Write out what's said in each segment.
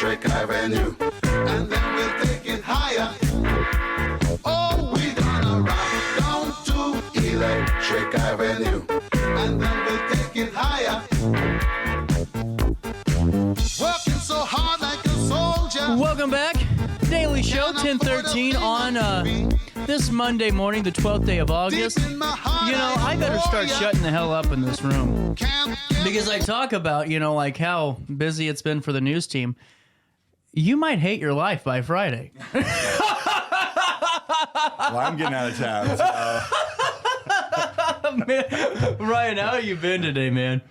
Electric Avenue. And then we'll take it higher. Oh, we're gonna rock down to Electric Avenue. And then we'll take it higher. Working so hard like a soldier. Welcome back. Daily Show, 10:13 on this Monday morning, the 12th day of August. You know, I better start shutting the hell up in this room. Because I talk about, you know, like how busy it's been for the news team. You might hate your life by Friday. Well, I'm getting out of town. So. Man, Ryan, how have you been today, man?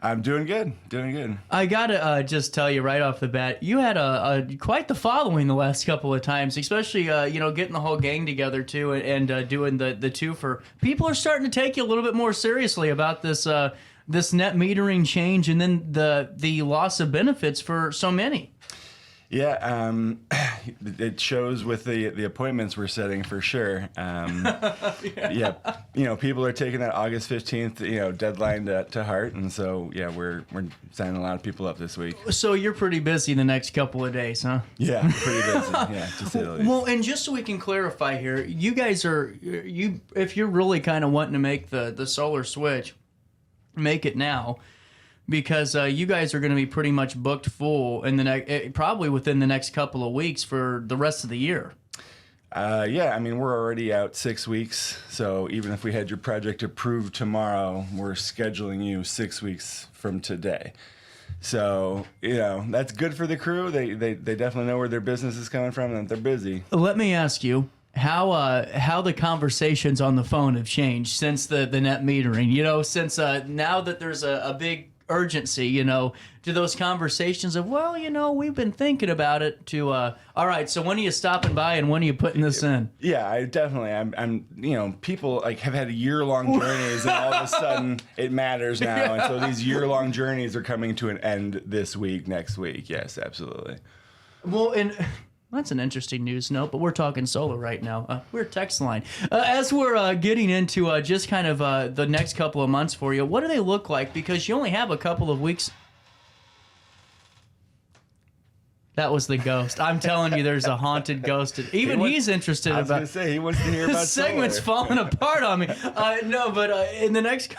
I'm doing good. Doing good. I gotta just tell you right off the bat, you had a quite the following the last couple of times, especially you know, getting the whole gang together too, and doing the twofer. People are starting to take you a little bit more seriously about this this net metering change, and then the loss of benefits for so many. Yeah, it shows with the appointments we're setting for sure. Yeah, you know, people are taking that August 15th, you know, deadline to heart, and so yeah, we're signing a lot of people up this week. So you're pretty busy the next couple of days, huh? Yeah, pretty busy. Yeah, to say the least. Well, and just so we can clarify here, you guys are if you're really kind of wanting to make the solar switch, make it now. Because you guys are going to be pretty much booked full in the probably within the next couple of weeks for the rest of the year. Yeah, I mean, we're already out 6 weeks. So even if we had your project approved tomorrow, we're scheduling you 6 weeks from today. So, you know, that's good for the crew. They definitely know where their business is coming from and they're busy. Let me ask you. How the conversations on the phone have changed since the net metering, you know, since now that there's a big urgency, you know, to those conversations of, well, you know, we've been thinking about it to, all right, so when are you stopping by and when are you putting this in? Yeah, I'm you know, people like have had year-long journeys and all of a sudden it matters now. Yeah. And so these year-long journeys are coming to an end this week, next week. Yes, absolutely. Well, and that's an interesting news note, but we're talking solar right now. We're text line. As we're getting into just kind of the next couple of months for you, what do they look like? Because you only have a couple of weeks. That was the ghost. I'm telling you, there's a haunted ghost. Even he's interested. I was going to say, he wants to hear about this segment's falling apart on me. No, but in the next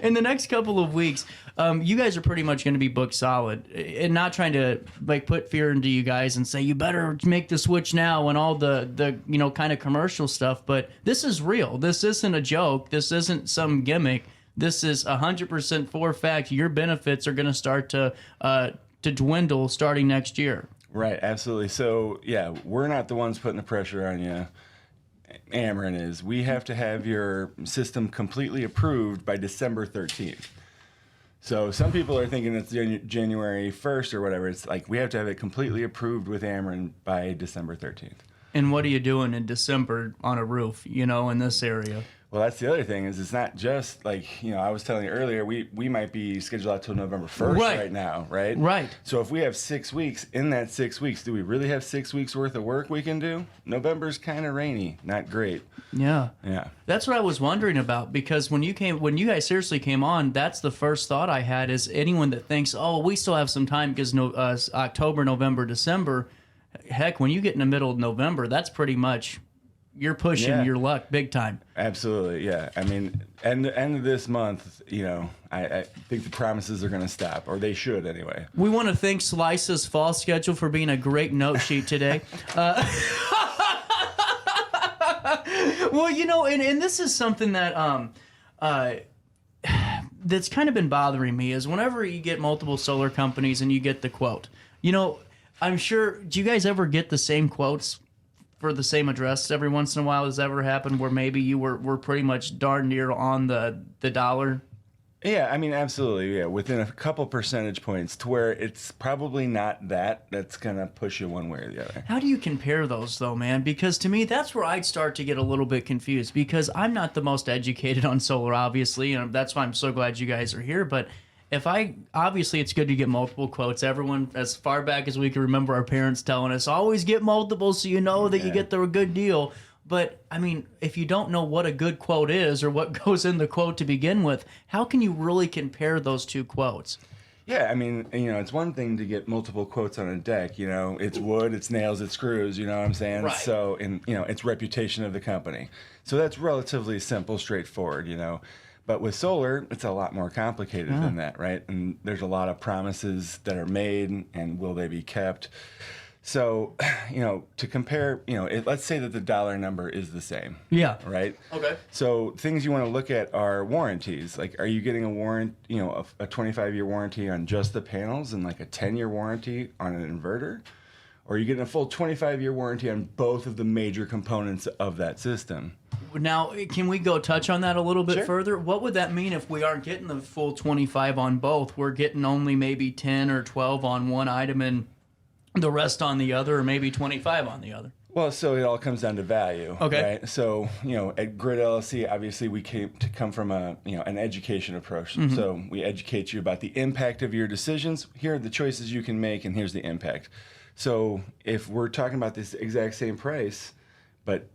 in the next couple of weeks, you guys are pretty much going to be booked solid, and not trying to like put fear into you guys and say you better make the switch now and all the you know, kind of commercial stuff. But this is real. This isn't a joke. This isn't some gimmick. This is 100% for fact. Your benefits are going to start to dwindle starting next year. Right, absolutely. So, yeah, we're not the ones putting the pressure on you. Ameren is. We have to have your system completely approved by December 13th. So some people are thinking it's January 1st or whatever. It's like we have to have it completely approved with Ameren by December 13th. And what are you doing in December on a roof, you know, in this area? Well, that's the other thing is it's not just like, you know, I was telling you earlier, we might be scheduled out till November 1st right now, right? Right. So if we have 6 weeks, in that 6 weeks, do we really have 6 weeks worth of work we can do? November's kind of rainy, not great. Yeah. Yeah. That's what I was wondering about, because when you guys seriously came on, that's the first thought I had is anyone that thinks, oh, we still have some time because October, November, December, heck, when you get in the middle of November, that's pretty much... You're pushing your luck big time. Absolutely, yeah. I mean, end of this month, you know, I think the promises are going to stop, or they should anyway. We want to thank Slice's fall schedule for being a great note sheet today. Well, you know, and this is something that that's kind of been bothering me is whenever you get multiple solar companies and you get the quote, you know, I'm sure, do you guys ever get the same quotes for the same address every once in a while? Has ever happened where maybe you were pretty much darn near on the dollar? Yeah, I mean, absolutely, yeah. Within a couple percentage points to where it's probably not that's going to push you one way or the other. How do you compare those, though, man? Because to me, that's where I'd start to get a little bit confused, because I'm not the most educated on solar, obviously, and that's why I'm so glad you guys are here. But obviously it's good to get multiple quotes. Everyone, as far back as we can remember our parents telling us, always get multiple so you know that you get the good deal. But, I mean, if you don't know what a good quote is or what goes in the quote to begin with, how can you really compare those two quotes? Yeah, I mean, it's one thing to get multiple quotes on a deck. It's wood, it's nails, it's screws. You know what I'm saying? Right. So, and it's reputation of the company. So that's relatively simple, straightforward. But with solar, it's a lot more complicated than that, right? And there's a lot of promises that are made, and will they be kept? So, to compare, let's say that the dollar number is the same. Yeah. Right? Okay. So things you want to look at are warranties. Like, are you getting a warrant, a 25-year warranty on just the panels and like a 10-year warranty on an inverter? Or are you getting a full 25-year warranty on both of the major components of that system? Now, can we go touch on that a little bit Sure. further? What would that mean if we aren't getting the full 25 on both? We're getting only maybe 10 or 12 on one item and the rest on the other, or maybe 25 on the other? Well, so it all comes down to value. Okay. Right? So, at Grid LLC, obviously we come from an education approach. Mm-hmm. So we educate you about the impact of your decisions. Here are the choices you can make, and here's the impact. So if we're talking about this exact same price, but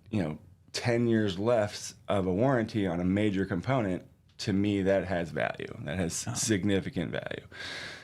10 years left of a warranty on a major component, to me that has value. That has significant value.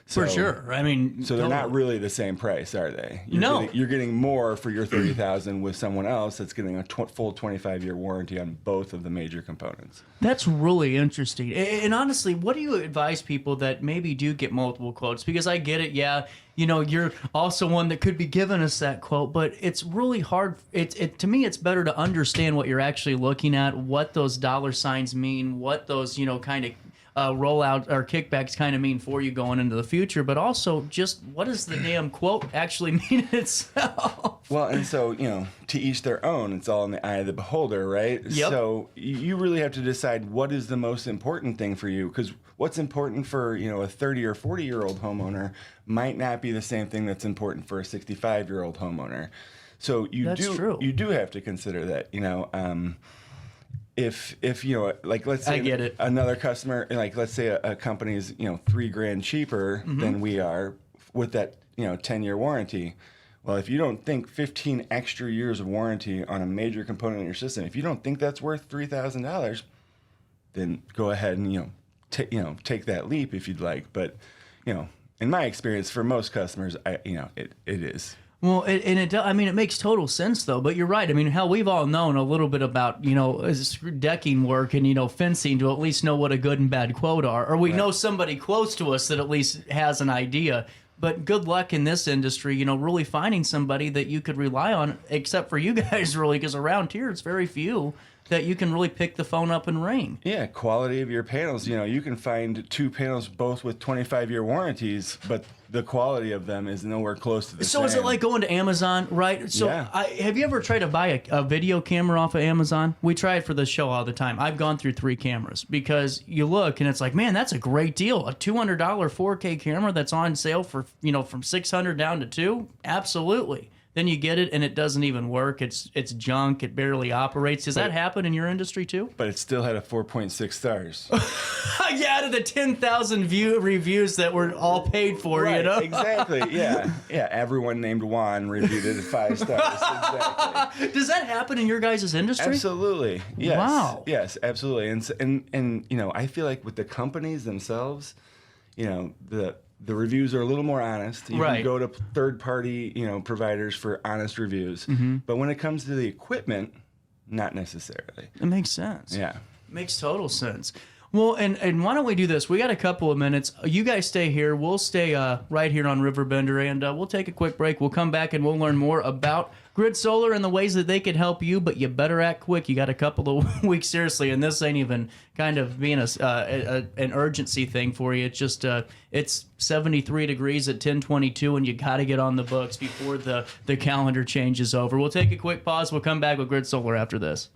For So- sure. I mean, So they're not totally. really the same price, are they? No. You're getting more for your $30,000 with someone else that's getting a full 25-year warranty on both of the major components. That's really interesting. And honestly, what do you advise people that maybe do get multiple quotes? Because I get it, yeah, you're also one that could be giving us that quote, but it's really hard. To me, it's better to understand what you're actually looking at, what those dollar signs mean, what those, kind of rollout or kickbacks kind of mean for you going into the future, but also just what does the damn quote actually mean itself? Well, and so, to each their own. It's all in the eye of the beholder, right? Yep. So you really have to decide what is the most important thing for you, because what's important for, a 30 or 40-year-old homeowner might not be the same thing that's important for a 65-year-old homeowner. So you do have to consider that, if like let's say I get it. another customer, like let's say a company is $3,000 cheaper than we are with that 10-year warranty. Well, if you don't think 15 extra years of warranty on a major component in your system, if you don't think that's worth $3,000, then go ahead and take that leap if you'd like. But in my experience, for most customers, it is. Well, it makes total sense though. But you're right. I mean, hell, we've all known a little bit about decking work and fencing to at least know what a good and bad quote are, or we know somebody close to us that at least has an idea. But good luck in this industry, really finding somebody that you could rely on, except for you guys, really, because around here it's very few that you can really pick the phone up and ring. Yeah, quality of your panels. You can find two panels both with 25-year warranties, but the quality of them is nowhere close to the same. So is it like going to Amazon, right? So Yeah. Have you ever tried to buy a video camera off of Amazon? We try it for the show all the time. I've gone through 3 cameras because you look and it's like, man, that's a great deal. A $200 4K camera that's on sale for, from $600 down to $200? Absolutely. Then you get it and it doesn't even work. It's junk. It barely operates. Does that happen in your industry too? But it still had a 4.6 stars. Yeah, out of the 10,000 reviews that were all paid for, Exactly. Yeah. Everyone named Juan reviewed it at 5 stars. Exactly. Does that happen in your guys' industry? Absolutely. Yes. Wow. Yes, absolutely. And I feel like with the companies themselves, the reviews are a little more honest. You Right. can go to third-party, providers for honest reviews. But when it comes to the equipment, not necessarily. It makes sense. Yeah. Makes total sense. Well, and why don't we do this? We got a couple of minutes. You guys stay here. We'll stay right here on RiverBender, and we'll take a quick break. We'll come back and we'll learn more about Grid Solar and the ways that they could help you, but you better act quick. You got a couple of weeks, seriously, and this ain't even kind of being an urgency thing for you. It's just it's 73 degrees at 10:22, and you got to get on the books before the calendar changes over. We'll take a quick pause. We'll come back with Grid Solar after this.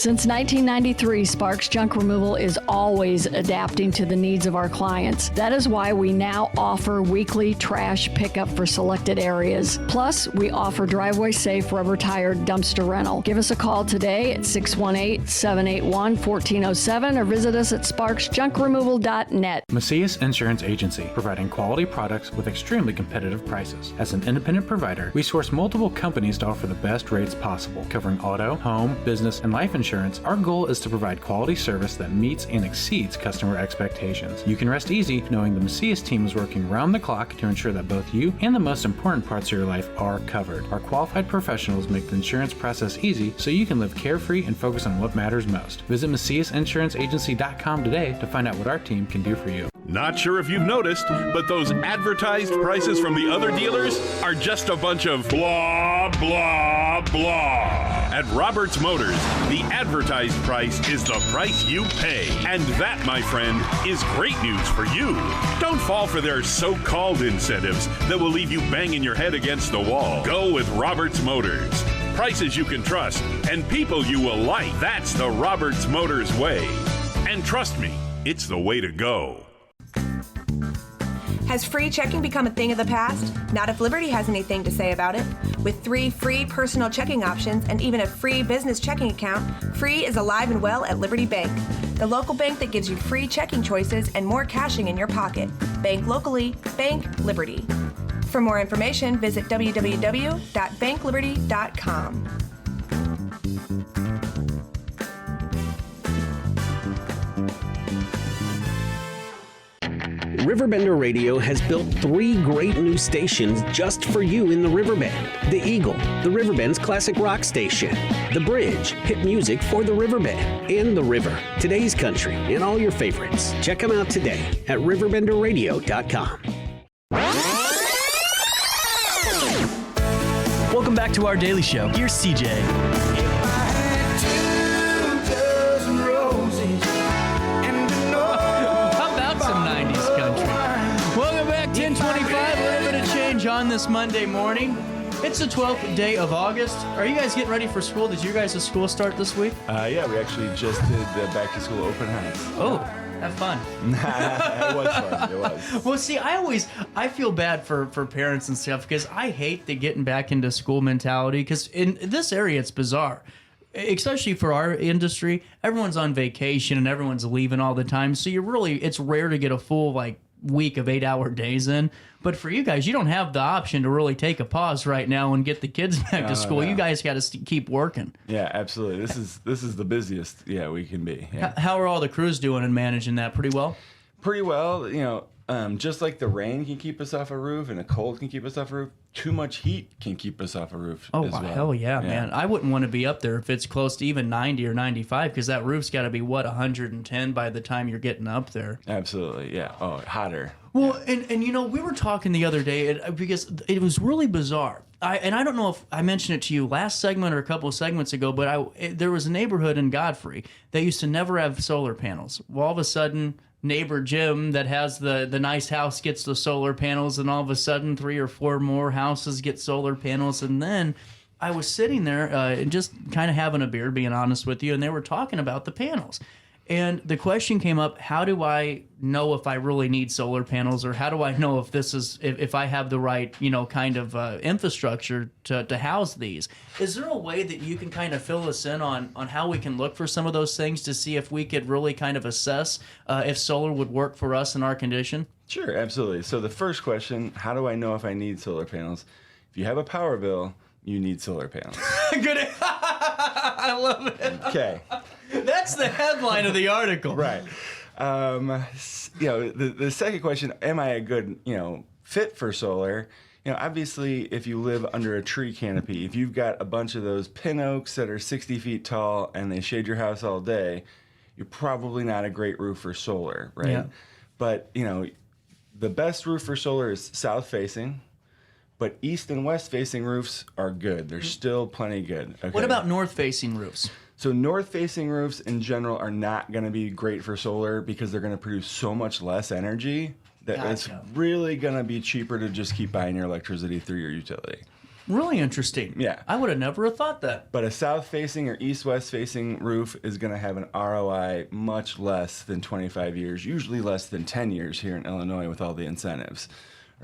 Since 1993, Sparks Junk Removal is always adapting to the needs of our clients. That is why we now offer weekly trash pickup for selected areas. Plus, we offer driveway-safe rubber-tired dumpster rental. Give us a call today at 618-781-1407 or visit us at sparksjunkremoval.net. Macias Insurance Agency, providing quality products with extremely competitive prices. As an independent provider, we source multiple companies to offer the best rates possible, covering auto, home, business, and life insurance. Our goal is to provide quality service that meets and exceeds customer expectations. You can rest easy knowing the Macias team is working round the clock to ensure that both you and the most important parts of your life are covered. Our qualified professionals make the insurance process easy so you can live carefree and focus on what matters most. Visit MaciasInsuranceAgency.com today to find out what our team can do for you. Not sure if you've noticed, but those advertised prices from the other dealers are just a bunch of blah, blah, blah. At Roberts Motors, the advertised price is the price you pay. And that, my friend, is great news for you. Don't fall for their so-called incentives that will leave you banging your head against the wall. Go with Roberts Motors. Prices you can trust and people you will like. That's the Roberts Motors way. And trust me, it's the way to go. Has free checking become a thing of the past? Not if Liberty has anything to say about it. With 3 free personal checking options and even a free business checking account, Free is alive and well at Liberty Bank, the local bank that gives you free checking choices and more cashing in your pocket. Bank locally, bank Liberty. For more information, visit www.bankliberty.com. RiverBender Radio has built 3 great new stations just for you in the Riverbend. The Eagle, the Riverbend's classic rock station. The Bridge, hit music for the Riverbend. And The River, today's country, and all your favorites. Check them out today at RiverBender.com. Welcome back to our daily show. Here's CJ. On this Monday morning. It's the 12th day of August. Are you guys getting ready for school? Did your guys' school start this week? Yeah, we actually just did the back to school open house. Oh, have fun. It was fun. It was. Well, see, I feel bad for parents and stuff because I hate the getting back into school mentality because in this area it's bizarre. Especially for our industry, everyone's on vacation and everyone's leaving all the time. So it's rare to get a full week of 8-hour days in. But for you guys, you don't have the option to really take a pause right now and get the kids back to school. No. You guys got to keep working. Yeah, absolutely. This is the busiest we can be. Yeah. How are all the crews doing and managing that? Pretty well? Pretty well. Just like the rain can keep us off a roof and the cold can keep us off a roof, too much heat can keep us off a roof as well. Hell yeah, man. I wouldn't want to be up there if it's close to even 90 or 95 because that roof's got to be, 110 by the time you're getting up there. Absolutely, yeah. Oh, hotter. Well, and we were talking the other day because it was really bizarre. I don't know if I mentioned it to you last segment or a couple of segments ago, but there was a neighborhood in Godfrey that used to never have solar panels. Well, all of a sudden, neighbor Jim that has the nice house gets the solar panels, and all of a sudden 3 or 4 more houses get solar panels. And then I was sitting there and just kind of having a beer, being honest with you, and they were talking about the panels. And the question came up, how do I know if I really need solar panels, or how do I know if I have the right, kind of infrastructure to house these? Is there a way that you can kind of fill us in on how we can look for some of those things to see if we could really kind of assess if solar would work for us in our condition? Sure, absolutely. So the first question, how do I know if I need solar panels? If you have a power bill, you need solar panels. Good. I love it. Okay. That's the headline of the article. Right. The second question, am I a good, fit for solar? Obviously, if you live under a tree canopy, if you've got a bunch of those pin oaks that are 60 feet tall and they shade your house all day, you're probably not a great roof for solar, right? Yeah. But, the best roof for solar is south facing. But east and west facing roofs are good. They're still plenty good. Okay? What about north facing roofs? So north facing roofs in general are not going to be great for solar because they're going to produce so much less energy that it's really going to be cheaper to just keep buying your electricity through your utility. Really interesting. Yeah. I would have never have thought that. But a south-facing or east-west facing roof is going to have an ROI much less than 25 years, usually less than 10 years here in Illinois with all the incentives,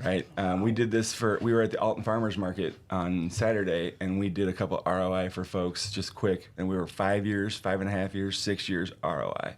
right? We did this we were at the Alton Farmers Market on Saturday, and we did a couple ROI for folks just quick, and we were 5 years, 5.5 years, 6 years ROI.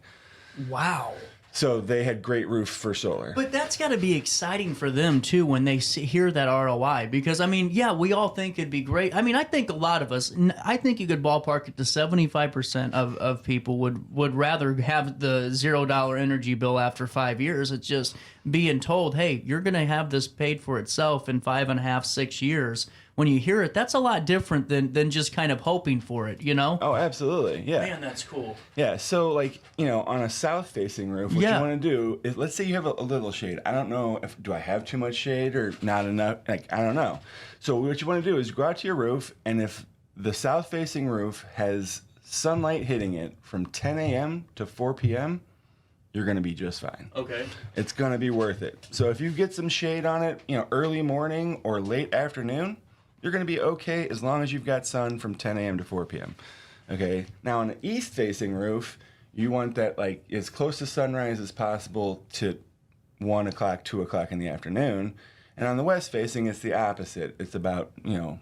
Wow. So they had great roof for solar. But that's got to be exciting for them, too, when they hear that ROI. Because, I mean, yeah, we all think it'd be great. I mean, I think a lot of us, I think you could ballpark it to 75% of people would rather have the $0 energy bill after 5 years. It's just being told, hey, you're going to have this paid for itself in 5.5, 6 years. When you hear it, that's a lot different than just kind of hoping for it, you know? Oh, absolutely, yeah. Man, that's cool. Yeah, so like, on a south-facing roof, what you want to do is, let's say you have a little shade. I don't know do I have too much shade or not enough? Like, I don't know. So what you want to do is go out to your roof, and if the south-facing roof has sunlight hitting it from 10 a.m. to 4 p.m., you're going to be just fine. Okay. It's going to be worth it. So if you get some shade on it, early morning or late afternoon, you're going to be okay as long as you've got sun from 10 a.m. to 4 p.m. Okay. Now on an east-facing roof, you want that like as close to sunrise as possible to 1 o'clock, 2 o'clock in the afternoon. And on the west-facing, it's the opposite. It's about 1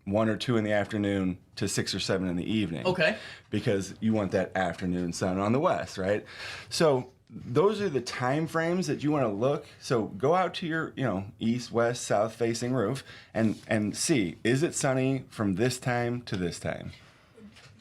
or 2 in the afternoon to 6 or 7 in the evening. Okay. Because you want that afternoon sun on the west, right? So those are the time frames that you want to look. So go out to your, east, west, south facing roof and see, is it sunny from this time to this time?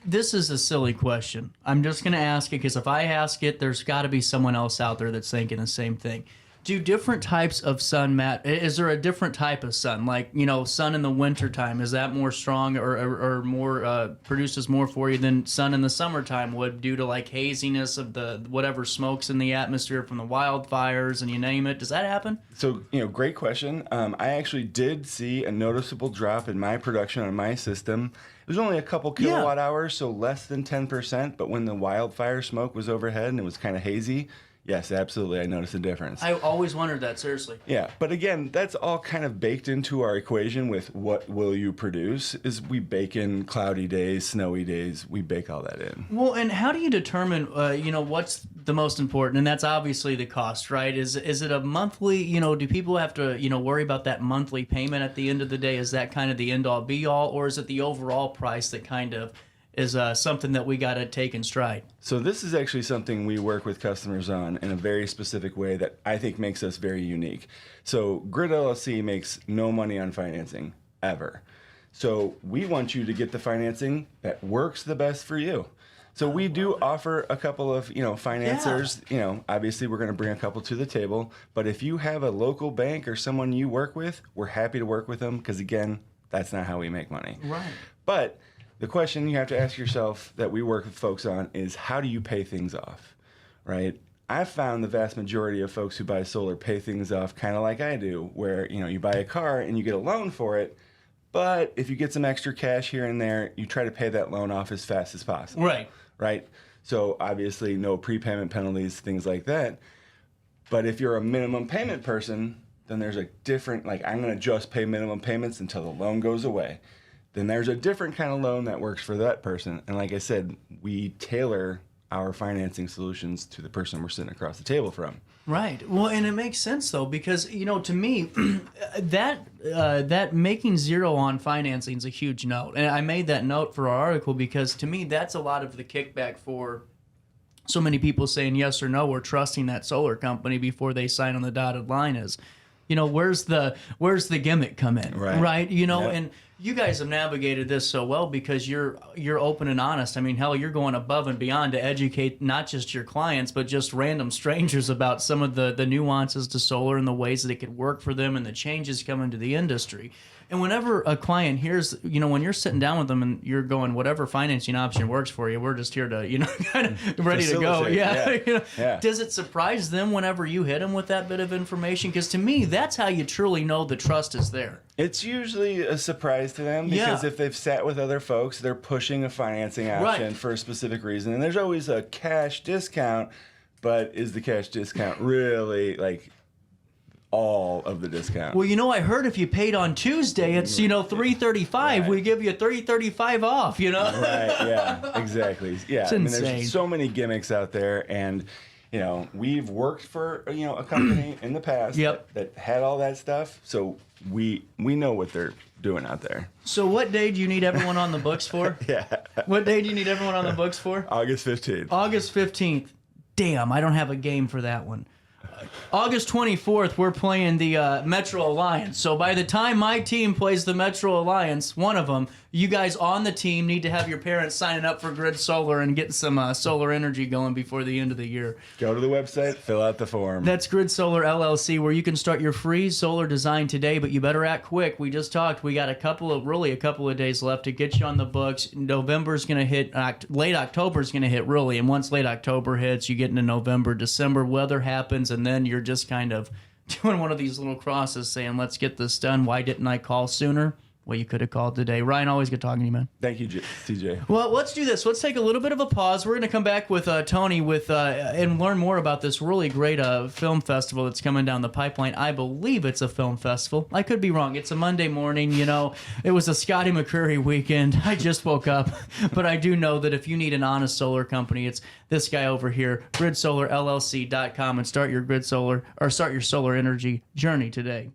This is a silly question. I'm just going to ask it because if I ask it, there's got to be someone else out there that's thinking the same thing. Do different types of sun is there a different type of sun? Like, sun in the wintertime, is that more strong or more produces more for you than sun in the summertime would due to like haziness of the whatever smokes in the atmosphere from the wildfires and you name it? Does that happen? So, great question. I actually did see a noticeable drop in my production on my system. It was only a couple kilowatt hours, so less than 10%, but when the wildfire smoke was overhead and it was kind of hazy, yes, absolutely. I noticed a difference. I always wondered that, seriously. Yeah, but again, that's all kind of baked into our equation with what will you produce, is we bake in cloudy days, snowy days, we bake all that in. Well, and how do you determine, what's the most important? And that's obviously the cost, right? Is it a monthly, do people have to, worry about that monthly payment at the end of the day? Is that kind of the end-all, be-all, or is it the overall price that kind of is something that we got to take in stride? So this is actually something we work with customers on in a very specific way that I think makes us very unique. So Grid LLC makes no money on financing, ever. So we want you to get the financing that works the best for you. So we do offer a couple of, financiers, obviously we're going to bring a couple to the table, but if you have a local bank or someone you work with, we're happy to work with them because, again, that's not how we make money. Right. But the question you have to ask yourself that we work with folks on is, how do you pay things off, right? I've found the vast majority of folks who buy solar pay things off kind of like I do, where, you buy a car and you get a loan for it, but if you get some extra cash here and there, you try to pay that loan off as fast as possible. Right. Right? So obviously no prepayment penalties, things like that. But if you're a minimum payment person, then there's a different, like, I'm going to just pay minimum payments until the loan goes away. Then there's a different kind of loan that works for that person. And like I said, we tailor our financing solutions to the person we're sitting across the table from. Right. Well, and it makes sense, though, because, to me, that making zero on financing is a huge note. And I made that note for our article because, to me, that's a lot of the kickback for so many people saying yes or no or trusting that solar company before they sign on the dotted line is, where's the gimmick come in? Right? Yep. And you guys have navigated this so well because you're open and honest. I mean, hell, you're going above and beyond to educate not just your clients, but just random strangers about some of the nuances to solar and the ways that it could work for them and the changes coming to the industry. And whenever a client hears, when you're sitting down with them and you're going, whatever financing option works for you, we're just here to, kind of ready to go. Yeah. Does it surprise them whenever you hit them with that bit of information? Because to me, that's how you truly know the trust is there. It's usually a surprise to them because if they've sat with other folks, they're pushing a financing option for a specific reason. And there's always a cash discount, but is the cash discount really like all of the discount. Well, I heard if you paid on Tuesday, it's $335. Right. We give you $335 off. Right, yeah, exactly. Yeah, It's insane. There's so many gimmicks out there, and we've worked for a company in the past Yep. that had all that stuff, so we know what they're doing out there. So what day do you need everyone on the books for? Yeah. What day do you need everyone on the books for? August 15th. August 15th. Damn, I don't have a game for that one. August 24th, we're playing the Metro Alliance. So by the time my team plays the Metro Alliance, one of them, you guys on the team need to have your parents signing up for Grid Solar and getting some solar energy going before the end of the year. Go to the website, fill out the form. That's Grid Solar LLC, where you can start your free solar design today, but you better act quick. We just talked. We got a couple of days left to get you on the books. November's going to hit, late October's going to hit, really. And once late October hits, you get into November, December, weather happens, and then you're just kind of doing one of these little crosses saying, let's get this done. Why didn't I call sooner? Well, you could have called today. Ryan, always good talking to you, man. Thank you, TJ. Well, let's do this. Let's take a little bit of a pause. We're going to come back with Tony and learn more about this really great film festival that's coming down the pipeline. I believe it's a film festival. I could be wrong. It's a Monday morning. It was a Scotty McCurry weekend. I just woke up. But I do know that if you need an honest solar company, it's this guy over here, GridSolarLLC.com, and start your solar energy journey today.